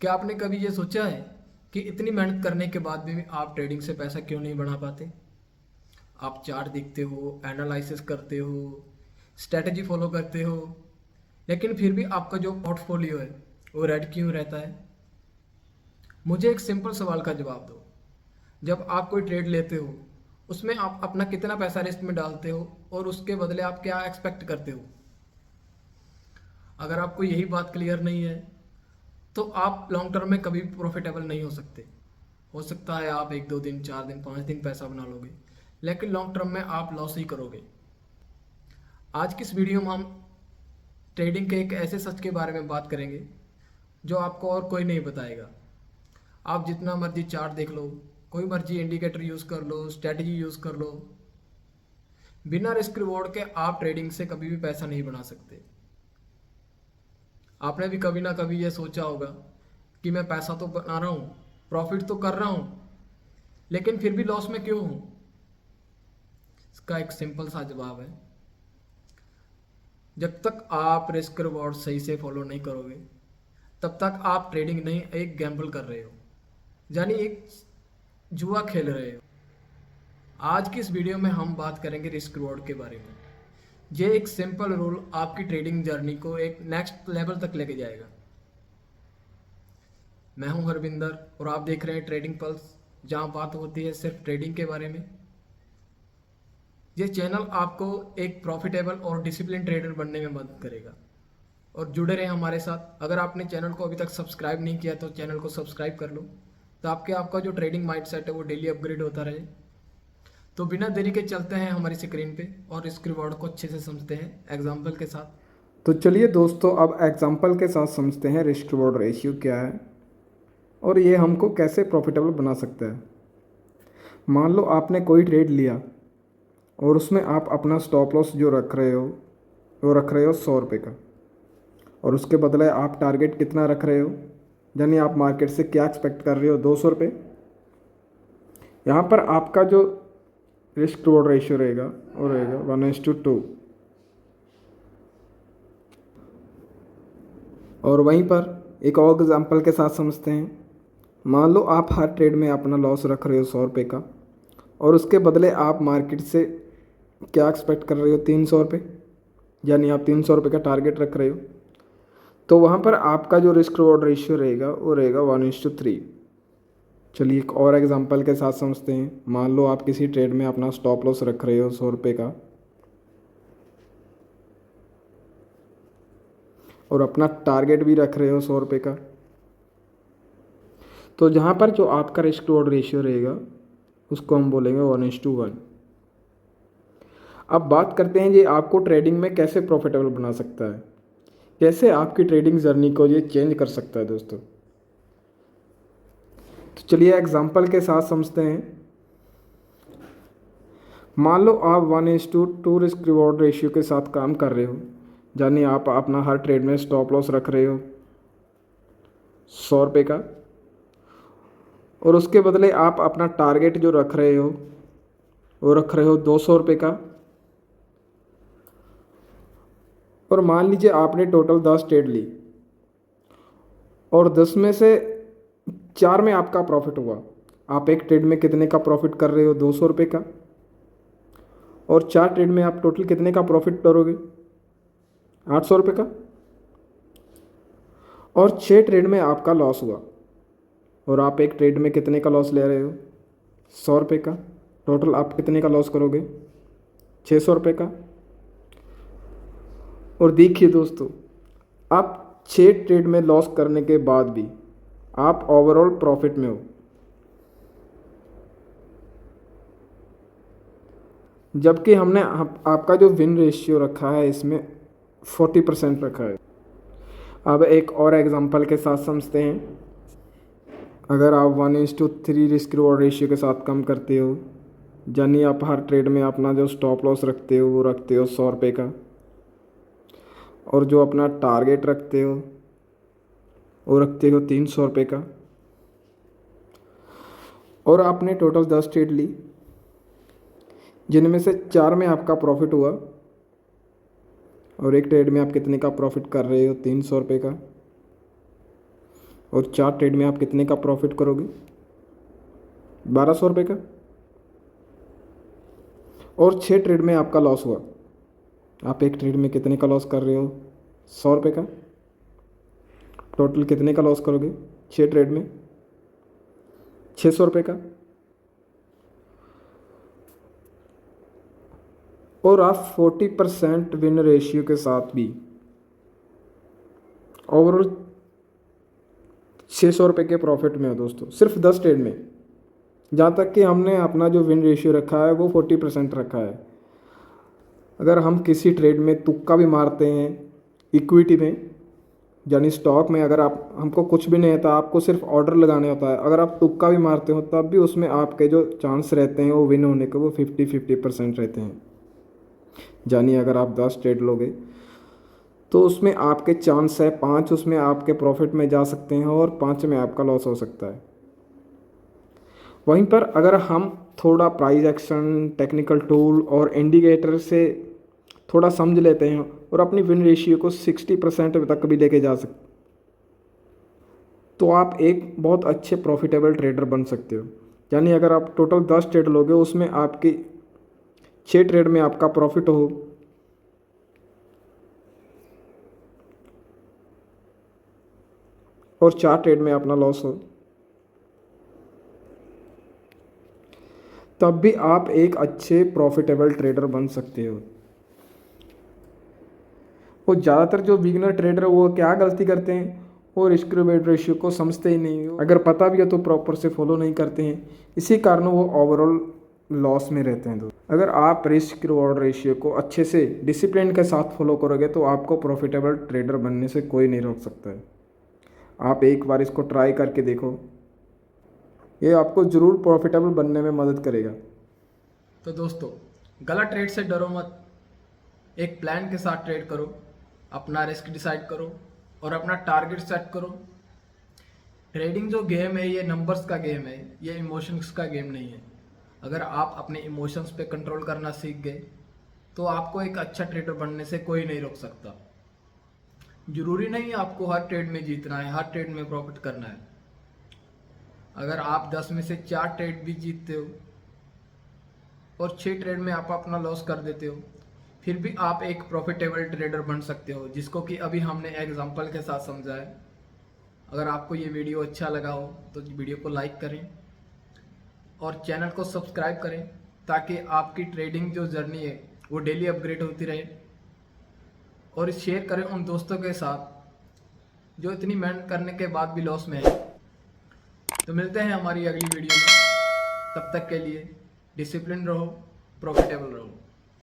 क्या आपने कभी ये सोचा है कि इतनी मेहनत करने के बाद भी आप ट्रेडिंग से पैसा क्यों नहीं बना पाते? आप चार्ट देखते हो, एनालिसिस करते हो, स्ट्रेटजी फॉलो करते हो, लेकिन फिर भी आपका जो पोर्टफोलियो है वो रेड क्यों रहता है? मुझे एक सिंपल सवाल का जवाब दो। जब आप कोई ट्रेड लेते हो, उसमें आप अपना कितना पैसा रिस्क में डालते हो और उसके बदले आप क्या एक्सपेक्ट करते हो? अगर आपको यही बात क्लियर नहीं है तो आप लॉन्ग टर्म में कभी भी प्रॉफिटेबल नहीं हो सकते। हो सकता है आप एक दो दिन, चार दिन, पाँच दिन पैसा बना लोगे, लेकिन लॉन्ग टर्म में आप लॉस ही करोगे। आज की इस वीडियो में हम ट्रेडिंग के एक ऐसे सच के बारे में बात करेंगे जो आपको और कोई नहीं बताएगा। आप जितना मर्जी चार्ट देख लो, कोई मर्जी इंडिकेटर यूज़ कर लो, स्ट्रेटजी यूज़ कर लो, बिना रिस्क रिवॉर्ड के आप ट्रेडिंग से कभी भी पैसा नहीं बना सकते। आपने भी कभी ना कभी ये सोचा होगा कि मैं पैसा तो बना रहा हूँ, प्रॉफिट तो कर रहा हूँ, लेकिन फिर भी लॉस में क्यों हूँ? इसका एक सिंपल सा जवाब है, जब तक आप रिस्क रिवॉर्ड सही से फॉलो नहीं करोगे तब तक आप ट्रेडिंग नहीं, एक गैम्बल कर रहे हो, यानी एक जुआ खेल रहे हो। आज की इस वीडियो में हम बात करेंगे रिस्क रिवॉर्ड के बारे में। ये एक सिंपल रूल आपकी ट्रेडिंग जर्नी को एक नेक्स्ट लेवल तक लेके जाएगा। मैं हूं हरविंदर और आप देख रहे हैं ट्रेडिंग पल्स, जहां बात होती है सिर्फ ट्रेडिंग के बारे में। ये चैनल आपको एक प्रॉफिटेबल और डिसिप्लिन ट्रेडर बनने में मदद करेगा, और जुड़े रहें हमारे साथ। अगर आपने चैनल को अभी तक सब्सक्राइब नहीं किया तो चैनल को सब्सक्राइब कर लो, तो आपका जो ट्रेडिंग माइंडसेट है वो डेली अपग्रेड होता रहे। तो बिना देरी के चलते हैं हमारी स्क्रीन पे और इस रिवॉर्ड को अच्छे से समझते हैं एग्जाम्पल के साथ। तो चलिए दोस्तों, अब एग्जाम्पल के साथ समझते हैं रिस्क रिवॉर्ड रेशियो क्या है और ये हमको कैसे प्रॉफिटेबल बना सकता है। मान लो आपने कोई ट्रेड लिया और उसमें आप अपना स्टॉप लॉस जो रख रहे हो वो रख रहे हो 100 रुपये का, और उसके बदले आप टारगेट कितना रख रहे हो, यानी आप मार्केट से क्या एक्सपेक्ट कर रहे हो, 200 रुपये। यहाँ पर आपका जो रिस्क रिवॉर्ड रेशियो रहेगा वो रहेगा 1:2। और वहीं पर एक और एग्जांपल के साथ समझते हैं। मान लो आप हर ट्रेड में अपना लॉस रख रहे हो 100 रुपये का, और उसके बदले आप मार्केट से क्या एक्सपेक्ट कर रहे हो, 300 रुपये, यानी आप 300 रुपये का टारगेट रख रहे हो। तो वहाँ पर आपका जो रिस्क रिवॉर्ड रेशियो रहेगा वो रहेगा 1:3। चलिए एक और एग्जांपल के साथ समझते हैं। मान लो आप किसी ट्रेड में अपना स्टॉप लॉस रख रहे हो 100 रुपये का, और अपना टारगेट भी रख रहे हो 100 रुपये का। तो जहाँ पर जो आपका रिस्क रिवॉर्ड रेशियो रहेगा उसको हम बोलेंगे 1:1। अब बात करते हैं ये आपको ट्रेडिंग में कैसे प्रॉफिटेबल बना सकता है, कैसे आपकी ट्रेडिंग जर्नी को ये चेंज कर सकता है दोस्तों। तो चलिए एग्जांपल के साथ समझते हैं। मान लो आप 1:2 रिस्क रिवॉर्ड रेशियो के साथ काम कर रहे हो, यानी आप अपना हर ट्रेड में स्टॉप लॉस रख रहे हो 100 रुपये का, और उसके बदले आप अपना टारगेट जो रख रहे हो वो रख रहे हो 200 रुपये का। और मान लीजिए आपने टोटल 10 ट्रेड ली और 10 में से 4 में आपका प्रॉफिट हुआ। आप एक ट्रेड में कितने का प्रॉफिट कर रहे हो, 200 रुपये का, और 4 ट्रेड में आप टोटल कितने का प्रॉफिट करोगे, 800 रुपये का। और 6 ट्रेड में आपका लॉस हुआ, और आप एक ट्रेड में कितने का लॉस ले रहे हो, 100 रुपये का। टोटल आप कितने का लॉस करोगे, 600 रुपये का। और देखिए दोस्तों, आप 6 ट्रेड में लॉस करने के बाद भी आप ओवरऑल प्रॉफिट में हो, जबकि हमने आपका जो विन रेशियो रखा है इसमें 40% रखा है। अब एक और एग्जांपल के साथ समझते हैं। अगर आप 1:3 रिस्क रिवॉर्ड रेशियो के साथ कम करते हो, यानी आप हर ट्रेड में अपना जो स्टॉप लॉस रखते हो वो रखते हो 100 रुपये का, और जो अपना टारगेट रखते हो वो रखते हो 300 रुपये का, और आपने टोटल 10 ट्रेड ली जिनमें से 4 में आपका प्रॉफिट हुआ, और एक ट्रेड में आप कितने का प्रॉफिट कर रहे हो, 300 रुपये का। और 4 ट्रेड में आप कितने का प्रॉफिट करोगे? 1200 रुपये का। और 6 ट्रेड में आपका लॉस हुआ, आप एक ट्रेड में कितने का लॉस कर रहे हो? 100 रुपये का। टोटल कितने का लॉस करोगे 6 ट्रेड में? 600 रुपये का। और आप 40% विन रेशियो के साथ भी ओवरऑल 600 रुपये के प्रॉफिट में हो दोस्तों, सिर्फ 10 ट्रेड में। जहाँ तक कि हमने अपना जो विन रेशियो रखा है वो 40% रखा है। अगर हम किसी ट्रेड में तुक्का भी मारते हैं, इक्विटी में यानी स्टॉक में, अगर आप हमको कुछ भी नहीं आता, आपको सिर्फ ऑर्डर लगाने होता है, अगर आप तुक्का भी मारते हो तब भी उसमें आपके जो चांस रहते हैं वो विन होने के वो 50-50% रहते हैं। यानी अगर आप 10 ट्रेड लोगे तो उसमें आपके चांस है 5 उसमें आपके प्रॉफिट में जा सकते हैं और 5 में आपका लॉस हो सकता है। वहीं पर अगर हम थोड़ा प्राइस एक्शन, टेक्निकल टूल और इंडिकेटर से थोड़ा समझ लेते हैं और अपनी विन रेशियो को 60% तक भी लेके जा सकते, तो आप एक बहुत अच्छे प्रॉफिटेबल ट्रेडर बन सकते हो। यानी अगर आप टोटल 10 ट्रेड लोगे उसमें आपकी 6 ट्रेड में आपका प्रॉफिट हो और 4 ट्रेड में अपना लॉस हो, तब भी आप एक अच्छे प्रॉफिटेबल ट्रेडर बन सकते हो। वो ज़्यादातर जो बिगिनर ट्रेडर वो क्या गलती करते हैं, वो रिस्क रिवॉर्ड रेशियो को समझते ही नहीं, अगर पता भी है तो प्रॉपर से फॉलो नहीं करते हैं, इसी कारण वो ओवरऑल लॉस में रहते हैं। अगर आप रिस्क रिवॉर्ड रेशियो को अच्छे से डिसिप्लिन के साथ फॉलो करोगे तो आपको प्रॉफिटेबल ट्रेडर बनने से कोई नहीं रोक सकता है। आप एक बार इसको ट्राई करके देखो, ये आपको ज़रूर प्रॉफिटेबल बनने में मदद करेगा। तो दोस्तों, गलत ट्रेड से डरो मत, एक प्लान के साथ ट्रेड करो, अपना रिस्क डिसाइड करो और अपना टारगेट सेट करो। ट्रेडिंग जो गेम है ये नंबर्स का गेम है, ये इमोशंस का गेम नहीं है। अगर आप अपने इमोशंस पे कंट्रोल करना सीख गए तो आपको एक अच्छा ट्रेडर बनने से कोई नहीं रोक सकता। जरूरी नहीं आपको हर ट्रेड में जीतना है, हर ट्रेड में प्रॉफिट करना है। अगर आप 10 में से 4 ट्रेड भी जीतते हो और 6 ट्रेड में आप अपना लॉस कर देते हो, फिर भी आप एक प्रॉफिटेबल ट्रेडर बन सकते हो, जिसको कि अभी हमने एग्जांपल के साथ समझा है। अगर आपको ये वीडियो अच्छा लगा हो तो वीडियो को लाइक करें और चैनल को सब्सक्राइब करें, ताकि आपकी ट्रेडिंग जो जर्नी है वो डेली अपग्रेड होती रहे। और शेयर करें उन दोस्तों के साथ जो इतनी मेहनत करने के बाद भी लॉस में है। तो मिलते हैं हमारी अगली वीडियो में, तब तक के लिए डिसिप्लिन रहो, प्रॉफिटेबल रहो।